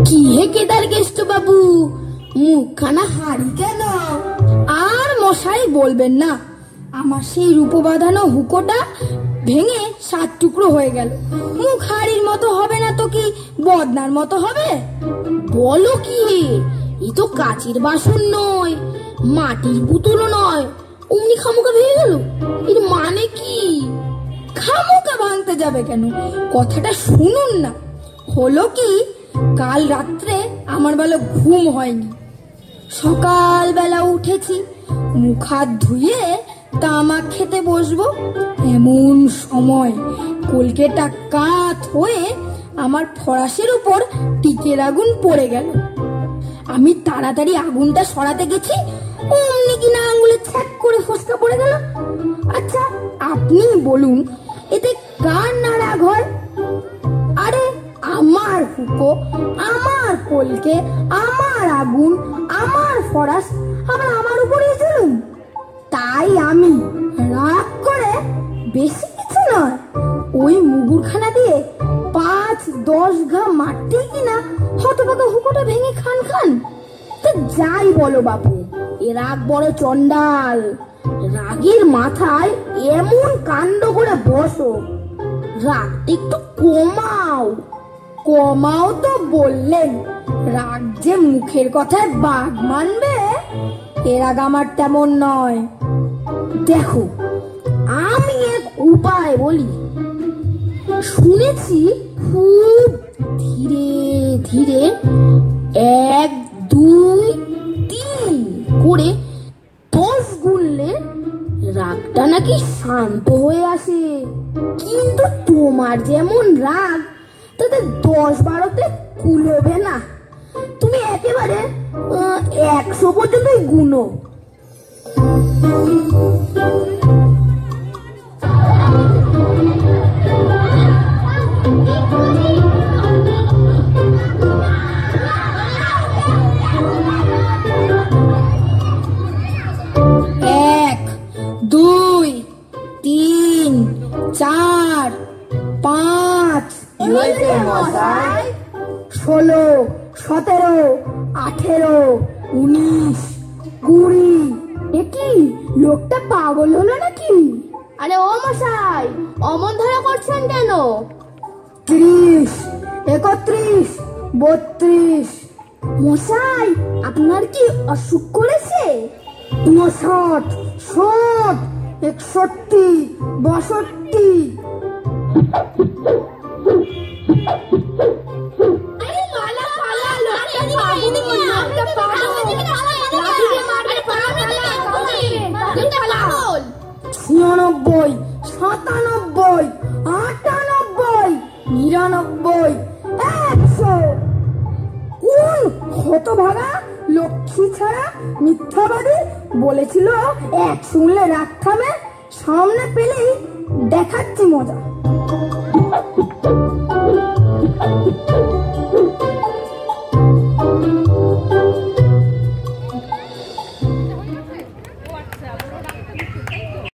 কি হে কেদার কেষ্ট বাবু, মুখখানা হাড়ি কেন? আর মশাই বলবেন না, আমার সেই রূপো বাঁধানো হুকোটা ভেঙে 7 টুকরো হয়ে গেল। মুখ হাড়ির মতো হবে না তো কি বদনার মতো হবে? বলো কি, এই তো কাচের বাসন নয়, মাটির পুতুলও নয়, অমনি খামোকা ভেঙে গেল। এর মানে কি? খামোকা ভাঙতে যাবে কেন? কথাটা শুনুন না। হলো কি, কাল রাত্রে আমার বেলা ঘুম হয়নি। সকালবেলা উঠেছি, মুখ হাত ধুয়ে তামাক খেতে বসবো, এমন সময় কলকেটা কাত হয়ে আমার ফরাসের উপর টিকের আগুন পড়ে গেল। আমি তাড়াতাড়ি আগুনটা সরাতে গেছি, অমনি কিনা আঙুলে ছ্যাক করে ফসকা পড়ে গেল। আচ্ছা আপনি বলুন, এতে কার না রাগ হয়? আরে আমার হুকো, আমার কলকে, আমার আগুন, আমার ফরাস, আবার আমার উপরেই জুলুম। তাই আমি রাগ করে বেশি কিছু নয়, ওই মুগুরখানা দিয়ে 5-10 ঘা মারতেই কিনা হতভাগা হুকোটা ভেঙে খান খান। তো যাই বলো বাপু, এ রাগ বড় চন্ডাল। রাগের মাথায় এমন কাণ্ড করে বসো, রাগটা একটু কমাও। কমাও তো বললেন, রাগ যে মুখের কথায় বাঘ মানবে, এ রাগ আমার তেমন নয়। দেখো আমি এক উপায় বলি। শুনেছি খুব ধীরে ধীরে 1, 2, 3 করে 10 গুনলে রাগটা নাকি শান্ত হয়ে আসে। কিন্তু তোমার যেমন রাগ, তাতে 10-12তে কুলোবে না। তুমি একেবারে 100 পর্যন্তই গুনো। এক, 2, 3, 4, 5, 16, 17, 18, 19, 20। একি লোকটা পাগল হলো নাকি? আরে ও মশাই, অমন ধরা করছেন কেন? 30, 31, 32। মশাই আপনার কি অসুখ করেছে? 59, 60, 61, 62। ছিয়ানব্বই, 97, 98, 99, 100। কোন হতভাগা লক্ষ্মী ছাড়া মিথ্যাবাদী বলেছিল 1 শুনলে রাগ থামে? সামনে পেলেই দেখাচ্ছি মজা।